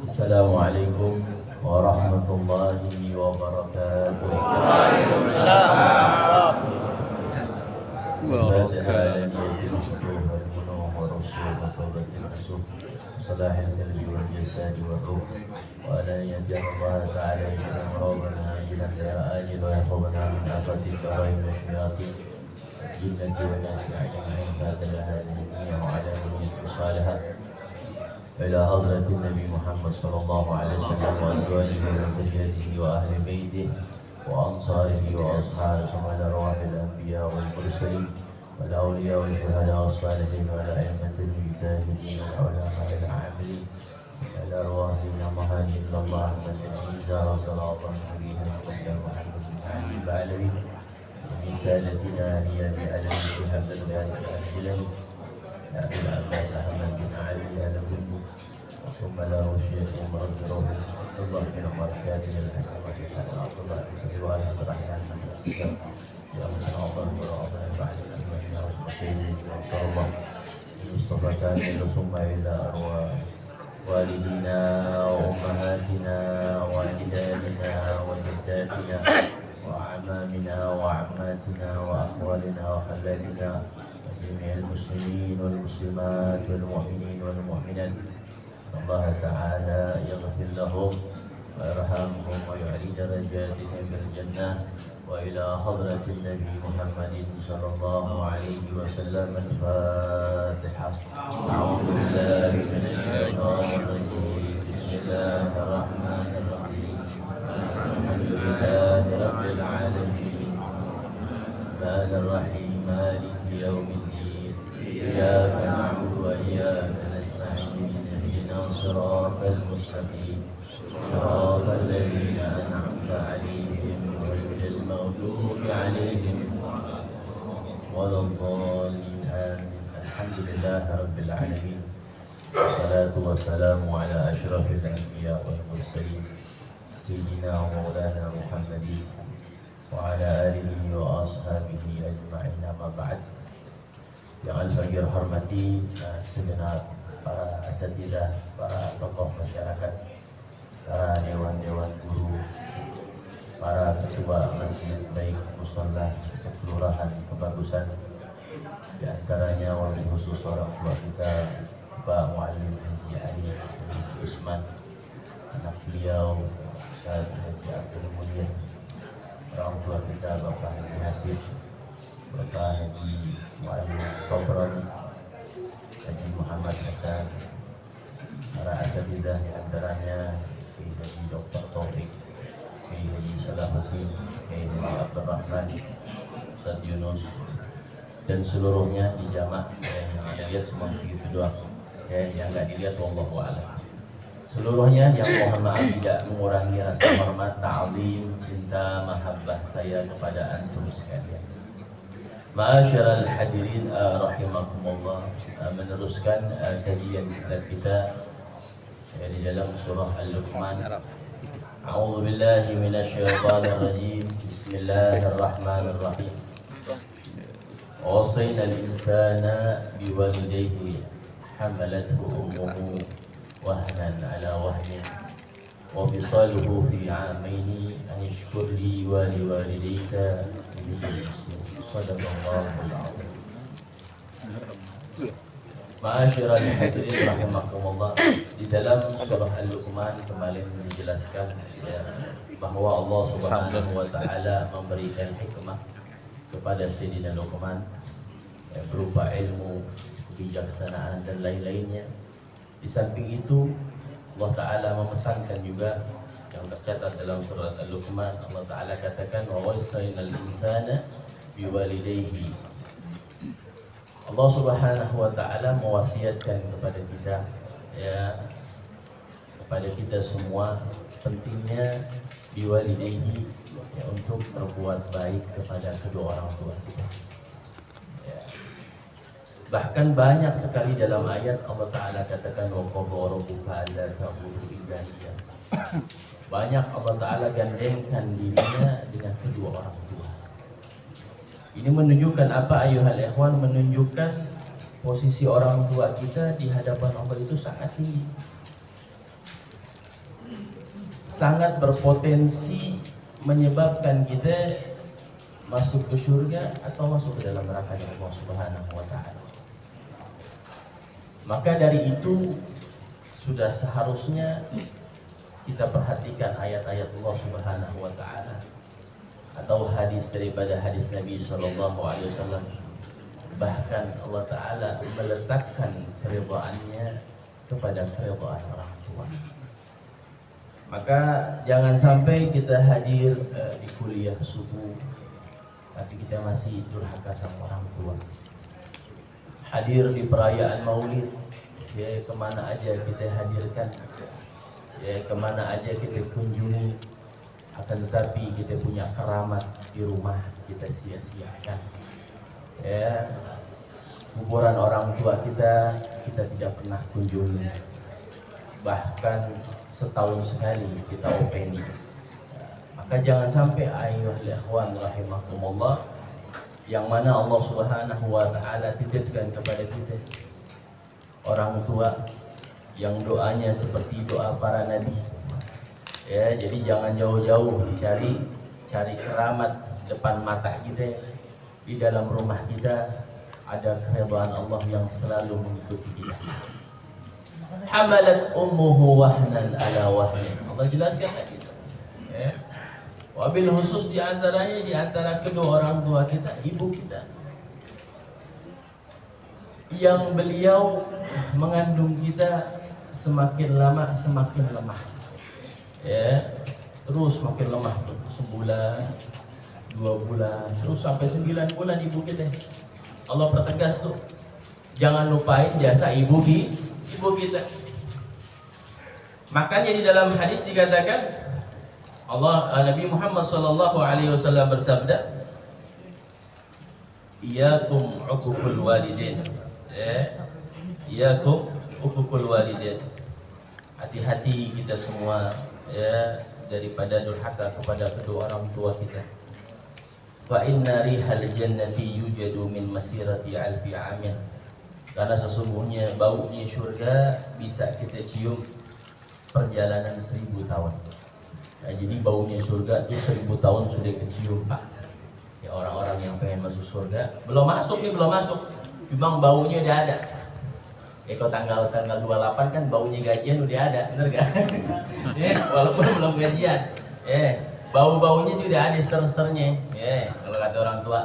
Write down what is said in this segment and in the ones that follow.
Assalamualaikum warahmatullahi wabarakatuh. Waalaikumsalam. صلاح القلب والجسد والروح وأن يجعل الله تعالى يسلم ربنا عاجلا غير آجل ويحفظنا من آفات الشرائر والشياطين الجنة والناس أجمعين هذا هذه وعلى نية صالحة إلى حضرة النبي محمد صلى الله عليه وسلم وأزواجه وذريته وأهل بيته وأنصاره وأصحابه ثم إلى أرواح الأنبياء والمرسلين والأولياء والشهداء والصالحين والأئمة المجتهدين والعلماء العاملين إلى أرواح سيدنا مهاجر الله أحمد بن عيسى وصلاة نبينا محمد بن علي العالمين رسالتنا هي بألم شهادة الغاية الأجلين أبي العباس أحمد بن علي آل بنو ثم له الشيخ عمر بن روح الله بن عمر شاكر الحسن وحسن عبد الله بن سعيد وعلى عبد الرحمن بن السلام يا مسلم الله وعلى بعد المشي رسول الله المصطفى كامل ثم إلى أرواح والدينا وأمهاتنا وأجدادنا وجداتنا وأعمامنا وعماتنا وأخوالنا وخالاتنا وجميع المسلمين والمسلمات والمؤمنين والمؤمنات الله تعالى يغفر لهم ويرحمهم ويعلي درجاتهم بالجنة وإلى حضرة النبي محمد صلى الله عليه وسلم الفاتحة. أعوذ بالله من الشيطان الرجيم بسم الله الرحمن الرحيم الحمد لله رب العالمين الرحمن الرحيم مالك يوم الدين إياك نعبد وإياك نستعين اهدنا الصراط المستقيم صراط الذين أنعمت عليهم غير المغضوب عليهم ولا الضالين آمين. الحمد لله رب العالمين والصلاة والسلام على أشرف الأنبياء والمرسلين سيدنا ومولانا محمد وعلى آله وأصحابه أجمعين أما بعد. Yang al-fakir hormati segenap para asatidah, para tokoh masyarakat, para dewan-dewan guru, para ketua masjid baik mushola sekelurahan Kebagusan, di antaranya wabil khusus orang tua kita Pak Muallim Haji Ali Usman, anak beliau Ustaz Haji Abdul Mulia, orang tua kita Bapak Haji Hasib, Bapak Haji Muallim Kobroni, Haji Muhammad Hasan, para asatidah di antaranya Kiai Haji Dr. Taufik, Kiai Haji Salahuddin, Kiai Haji Abdul Rahman, Ustaz Yunus, dan seluruhnya di jamaah yang ada lihat cuma segitu doang, yang nggak dilihat wallahu a'lam. Seluruhnya yang mohon maaf tidak mengurangi rasa hormat, ta'zim, cinta, mahabbah saya kepada antum sekalian. Ma'asyiral hadirin rahimakumullah, meneruskan kajian kita di dalam surah Al-Luqman. A'udzu billahi minasyaitonir rajim. Bismillahirrahmanirrahim. Wasaina al-insana biwalidayhi hamalathu ummuhu wahnan ala wahnin wa fisaluhu fi 'amaini an ishkur li wa liwalidayka ilayya al-masir. Sadaqallahul azim. Ma'asyiral hadirin rahimakumullah, di dalam surah Al-Luqman kemarin dijelaskan bahwa Allah Subhanahu wa taala memberikan hikmah kepada Sayyidina Luqman berupa ilmu, kebijaksanaan dan lain-lainnya. Di samping itu Allah Ta'ala memesankan juga yang tercatat dalam surat Al-Luqman. Allah Ta'ala katakan wa wasainal insana biwalidayhi. Allah Subhanahu wa taala mewasiatkan kepada kita, kepada kita semua, pentingnya biwalidayhi, untuk berbuat baik kepada kedua orang tua kita. Bahkan banyak sekali dalam ayat Allah Ta'ala katakan wa qadara rabbuka alla ta'budu illa iyyah. Banyak Allah Ta'ala gandengkan dirinya dengan kedua orang tua. Ini menunjukkan apa ayuhal ikhwan? Menunjukkan posisi orang tua kita di hadapan Allah itu sangat tinggi. sangat berpotensi menyebabkan kita masuk ke surga atau masuk ke dalam neraka Allah Subhanahu wa taala. Maka dari itu sudah seharusnya kita perhatikan ayat-ayat Allah Subhanahu wa taala atau hadis daripada hadis Nabi sallallahu alaihi wasallam. Bahkan Allah taala meletakkan keridhaannya kepada keridhaan orang tua. Maka jangan sampai kita hadir di kuliah subuh tapi kita masih durhaka sama orang tua. Hadir di perayaan Maulid, ya kemana aja kita hadirkan, ya kemana aja kita kunjungi, akan tetapi kita punya keramat di rumah kita sia-siakan. Ya, kuburan orang tua kita tidak pernah kunjungi, bahkan setahun sekali kita openi. Maka jangan sampai ayyuhal ikhwan rahimakumullah, yang mana Allah Subhanahu wa taala titipkan kepada kita orang tua yang doanya seperti doa para nabi. Ya, jadi jangan jauh-jauh cari keramat depan mata kita. Di dalam rumah kita ada keridhaan Allah yang selalu mengikuti kita. Hamalat ummuhu wahnan ala wahnin. Allah jelaskan lagi. Ya. Wabil khusus di antara kedua orang tua kita, ibu kita, yang beliau mengandung kita semakin lama semakin lemah. Ya, terus makin lemah, sebulan, 2 bulan, terus sampai 9 bulan ibu kita. Allah pertegas tuh, jangan lupain jasa ibu kita. Makanya di dalam hadis dikatakan Nabi Muhammad sallallahu alaihi wasallam bersabda, "Iyyakum uququl walidin." Iyyakum uququl walidin. Hati-hati kita semua ya daripada durhaka kepada kedua orang tua kita. Fa inna rihal jannati yujadu min masirati alfi amin. Karena sesungguhnya baunya surga bisa kita cium perjalanan 1000 tahun. Nah, jadi baunya surga itu 1000 tahun sudah kecium, Pak. Ya, orang-orang yang pengen masuk surga belum masuk, cuma baunya udah ada. Ya, kalau tanggal 28 kan baunya gajian udah ada, bener gak? Ya, walaupun belum gajian, ya bau-baunya sudah ada ser-sernya. Ya, kalau kata orang tua,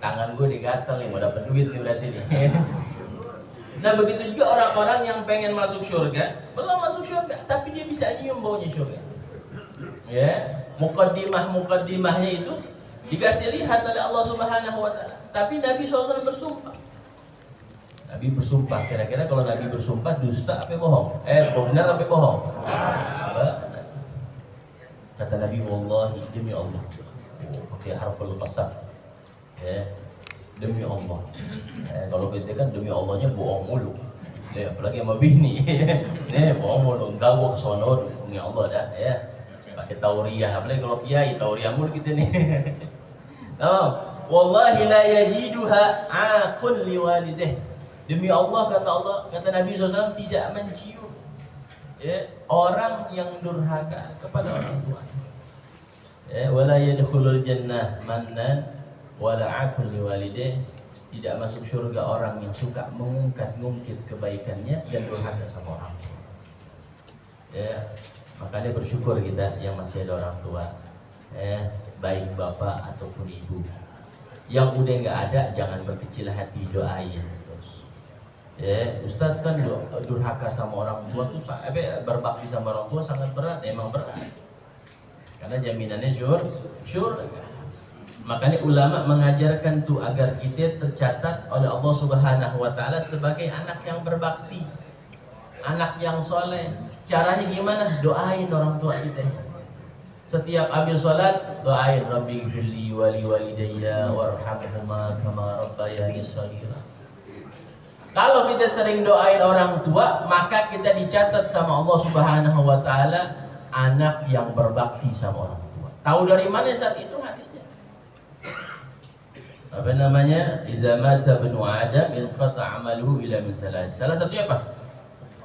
tangan gue digatel nih, mau dapat duit nih berarti nih. Nah, begitu juga orang-orang yang pengen masuk surga, belum masuk surga, tapi dia bisa nyium baunya surga. Ya, mukaddimahnya itu dikasih lihat oleh Allah Subhanahu wa taala. Tapi Nabi SAW bersumpah. Nabi bersumpah, kira-kira kalau Nabi bersumpah dusta apa bohong? Benar apa bohong? Kata Nabi, wallahi, demi Allah. Pakai harful qasam. Ya, demi Allah. Kalau kita kan demi Allahnya bohong mulu. Ya, apalagi sama bini. Bohong mulu, enggak gua kesono demi Allah dah, ya. Pakai tauriyah, apalagi kalau kiai tauriyah mulu kita nih. Wallahi la yajiduha aqul liwalidih. Demi Allah, kata Nabi SAW, tidak mencium ya, orang yang durhaka kepada orang tua. Ya, wala yadkhulul jannah mannan wala aqul liwalidih. Tidak masuk surga orang yang suka mengungkit kebaikannya dan durhaka sama orang tua. Ya, makanya bersyukur kita yang masih ada orang tua, baik bapak ataupun ibu. Yang udah nggak ada, jangan berkecil hati, doain terus. Ya, Ustadz kan durhaka sama orang tua tuh, berbakti sama orang tua sangat berat, emang berat. Karena jaminannya syurga. Makanya ulama mengajarkan tuh agar kita tercatat oleh Allah Subhanahu wa taala sebagai anak yang berbakti, anak yang soleh. Caranya gimana? Doain orang tua kita. Setiap habis sholat, doain Rabbi ighfirli wa li walidayya warhamhuma kama rabbayani shaghira. Kalau kita sering doain orang tua, maka kita dicatat sama Allah Subhanahu wa taala anak yang berbakti sama orang tua. Tahu dari mana saat itu hadisnya? Apa namanya? Idza mata ibnu Adam inqata 'amaluhu ila min salas. Salah satunya apa?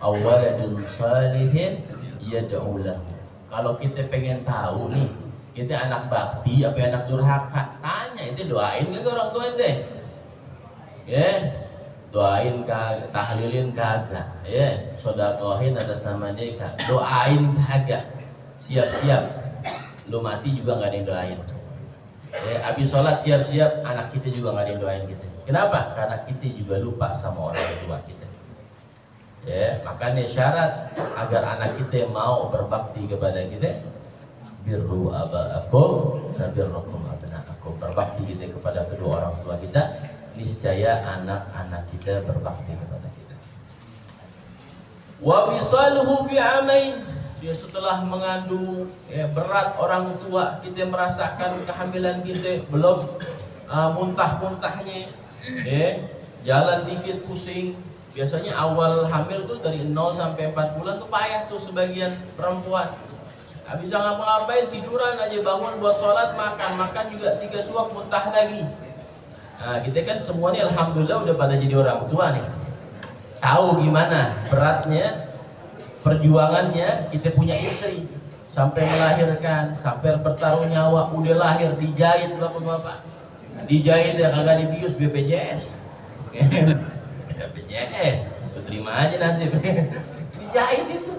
Awaladun salihin yad'u lahu. Kalau kita pengen tahu nih, kita anak bakti apa anak durhaka, tanya itu doain ke orang tua ente. Ya, doain kagak, tahlilin kagak, ya, sedekahin atas nama dia kagak, doain kagak, siap-siap, lu mati juga nggak ada yang doain. Ya, habis sholat siap-siap, anak kita juga nggak ada yang doain kita. Kenapa? Karena kita juga lupa sama orang tua kita. Ya, makanya syarat agar anak kita mau berbakti kepada kita, birru abaakum wa birrukum abnaakum. Berbakti kita kepada kedua orang tua kita, niscaya anak-anak kita berbakti kepada kita. Wa fisaluhu fi amain. Dia setelah mengandung, ya, berat orang tua, kita merasakan kehamilan kita, belum muntah-muntahnya, ya, jalan dikit pusing. Biasanya awal hamil tuh dari 0 sampai 4 bulan tuh payah tuh sebagian perempuan. Gak bisa ngapa-ngapain, tiduran aja, bangun buat sholat, makan juga 3 suap muntah lagi. Nah, kita kan semua nih alhamdulillah udah pada jadi orang tua nih. Tahu gimana beratnya, perjuangannya kita punya istri. Sampai melahirkan, sampai bertaruh nyawa, udah lahir, dijahit bapak-bapak. Dijahit ya kagak dibius BPJS. BPJS, lu terima aja nasib. Dijahit itu.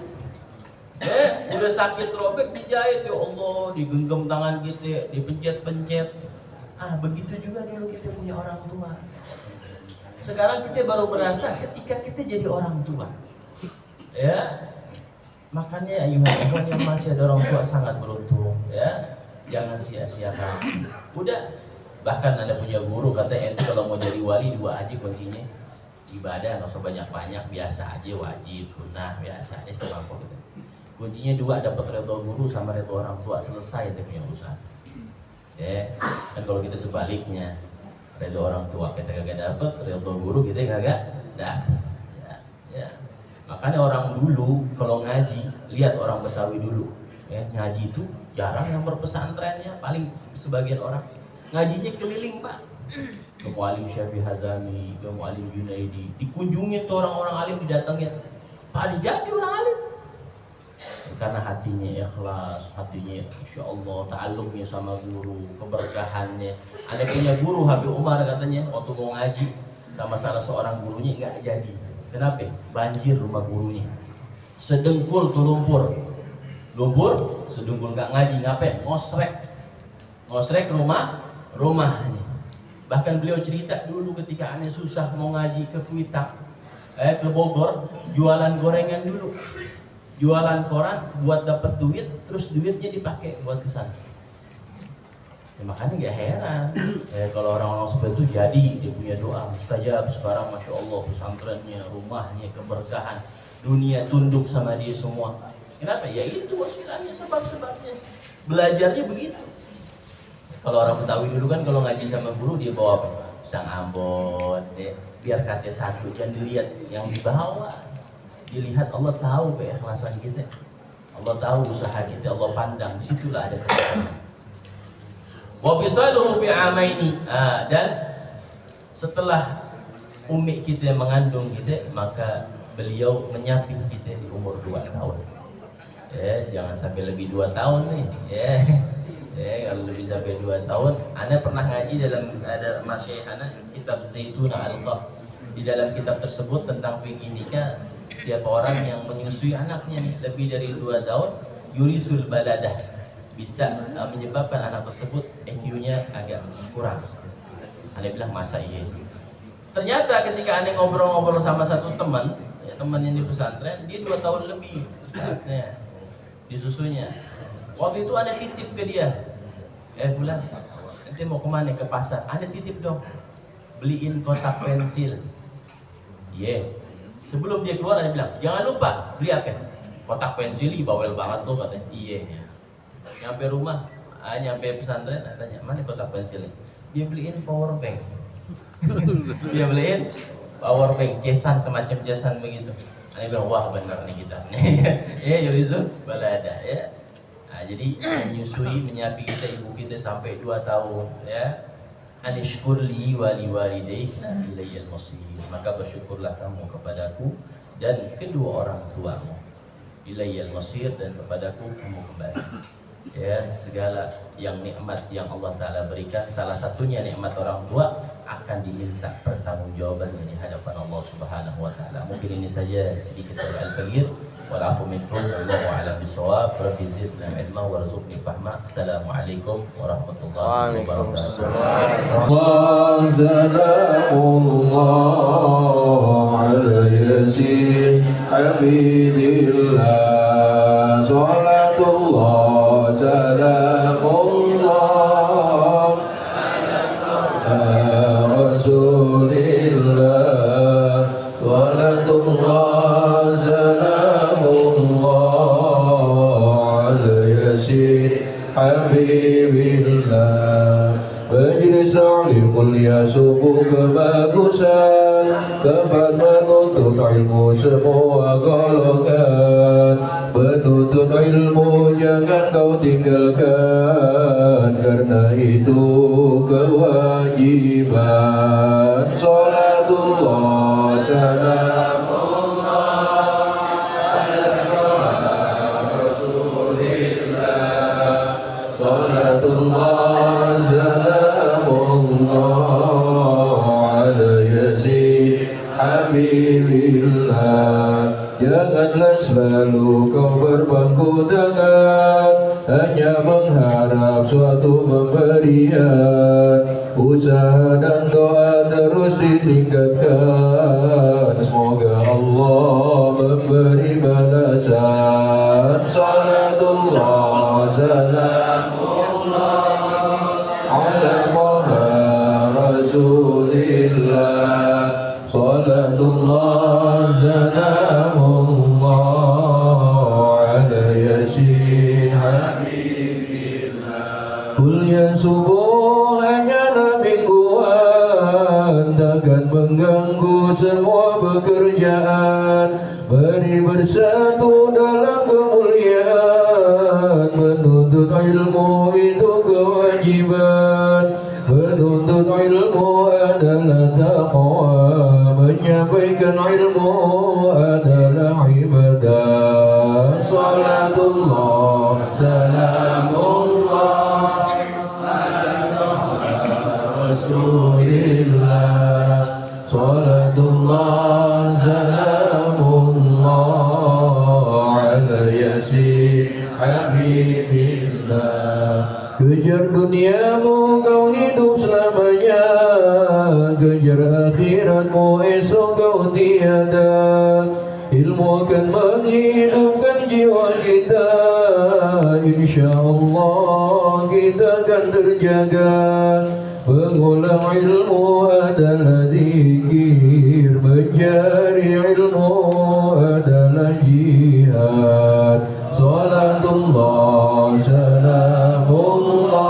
Udah sakit robek dijahit, ya Allah, digenggam tangan kita, dipencet-pencet. Begitu juga dulu kita punya orang tua. Sekarang kita baru berasa ketika kita jadi orang tua. Ya, makanya ayuhan yang masih ada orang tua sangat beruntung. Ya, jangan sia-siakan. Udah, bahkan ada punya guru kata ente kalau mau jadi wali 2 aja kuncinya. Ibadah nggak usah banyak-banyak, biasa aja, wajib, sunnah, biasa aja semampu gitu. Kuncinya 2, dapat ridho guru sama ridho orang tua, selesai itu punya usaha. Ya, kan kalau kita sebaliknya, ridho orang tua kita kagak dapat, ridho guru kita kagak dapat. Ya. Makanya orang dulu kalau ngaji, lihat orang Betawi dulu, ya, ngaji itu jarang yang berpesantrennya, paling sebagian orang ngajinya keliling pak. Ke Mu'alim Syafi'i Hazami, ke Mu'alim Junaidi, dikunjungi tuh orang-orang alim, didatengin. Pak jadi orang alim. Karena hatinya ikhlas, hatinya Insya Allah ta'alluqnya sama guru, keberkahannya. Ada punya guru Habib Umar katanya, waktu mau ngaji sama salah seorang gurunya nggak jadi. Kenapa? Banjir rumah gurunya. Sedengkul tuh lumpur, sedengkul nggak ngaji, ngapain? Ngosrek rumahnya. Bahkan beliau cerita dulu ketika aneh susah mau ngaji ke Kuitang, ke Bogor, jualan gorengan dulu, jualan koran buat dapat duit, terus duitnya dipakai buat kesana. Ya, makanya gak heran kalau orang-orang seperti itu jadi dia punya doa mustajab. Sekarang masya Allah pesantrennya, rumahnya, keberkahan, dunia tunduk sama dia semua. Kenapa? Ya itu wasilahnya, sebab-sebabnya. Belajarnya begitu. Kalau orang Betawi dulu kan kalau ngaji sama guru dia bawa apa? Sang ambon, biar kata satu, jangan dilihat yang dibawa. Dilihat Allah tahu keikhlasan kita, Allah tahu usaha kita, Allah pandang. Disitulah ada keberkahan. Wa fisaluhu fi amaini. Dan setelah umi kita mengandung kita, maka beliau menyapih kita di umur 2 tahun. Jangan sampai lebih 2 tahun nih. Kalau lebih sampai 2 tahun, Ana pernah ngaji dalam ada masyayikh Ana kitab Zaitun al-Qab. Di dalam kitab tersebut tentang fikih nikah, siapa orang yang menyusui anaknya lebih dari 2 tahun, yurisul baladah, bisa menyebabkan anak tersebut IQ-nya agak kurang. Ana bilang masa iya? Ternyata ketika Ana ngobrol-ngobrol sama satu teman, temannya di pesantren, dia 2 tahun lebih ustadznya disusunya. Waktu itu Ana titip ke dia, Fulan, nanti mau kemana? Ke pasar. Ana titip dong, beliin kotak pensil. Sebelum dia keluar Ana bilang, jangan lupa beli apa? Kotak pensil, bawel banget tuh katanya. Nyampe rumah, nyampe pesantren, tanya mana kotak pensilnya? Dia beliin power bank. Dia beliin power bank, cesan, semacam cesan begitu. Ana bilang wah benar nih kita. Yurizun balada ya. Jadi menyusui, menyapi kita, ibu kita sampai 2 tahun ya. Anishkurli wali walidayka ilayyal masir. Maka bersyukurlah kamu kepadaku dan kedua orang tuamu. ilayyal masir, dan kepadaku kamu kembali. Ya, segala yang nikmat yang Allah Ta'ala berikan, salah satunya nikmat orang tua, akan diminta pertanggungjawabannya di hadapan Allah Subhanahu wa Ta'ala. Mungkin ini saja sedikit dari Al-Faqir. Wal afu minkum, wallahu a'lam bishawab. Rabbi zidna ilma warzuqni fahma. Assalamualaikum warahmatullahi wabarakatuh. Salamullah ala yasin habibillah, salatullah salamullah Rasulillah, salatullah salamullah ala yasin habibillah. Majlis alim mulia subuh kebagusan, tempat menuntut ilmu semua golongan. Menuntut ilmu jangan kau tinggalkan, karena itu kewajiban. Salatullah salamullah ala Rasulillah, salatullah salamullah ala yasin habibillah. Janganlah selalu kau berpangku tangan, hanya mengharap suatu pemberian. Usaha dan doa terus ditingkatkan, semoga Allah memberi balasan. Salatullah salamullah ala Rasulillah, salatullah salamullah ala yasin habibillah. Kuliah subuh hanyalah mingguan, takkan mengganggu semua pekerjaan. Mari bersatu dalam kemuliaan, menuntut ilmu itu kewajiban. Menuntut ilmu adalah taqwa, menyampaikan ilmu adalah ibadah. Salatullah salamullah ala Rasulillah, salatullah salamullah ala yasin habibillah. Kejar duniamu kau hidup selamanya, kejar akhiratmu esok kau tiada. Ilmu akan menghidupkan jiwa kita, insyaallah kita akan terjaga. Mengulang ilmu adalah zikir, mencari ilmu adalah jihad. Salatullah salamullah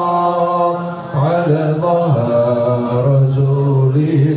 ala Rasulillah.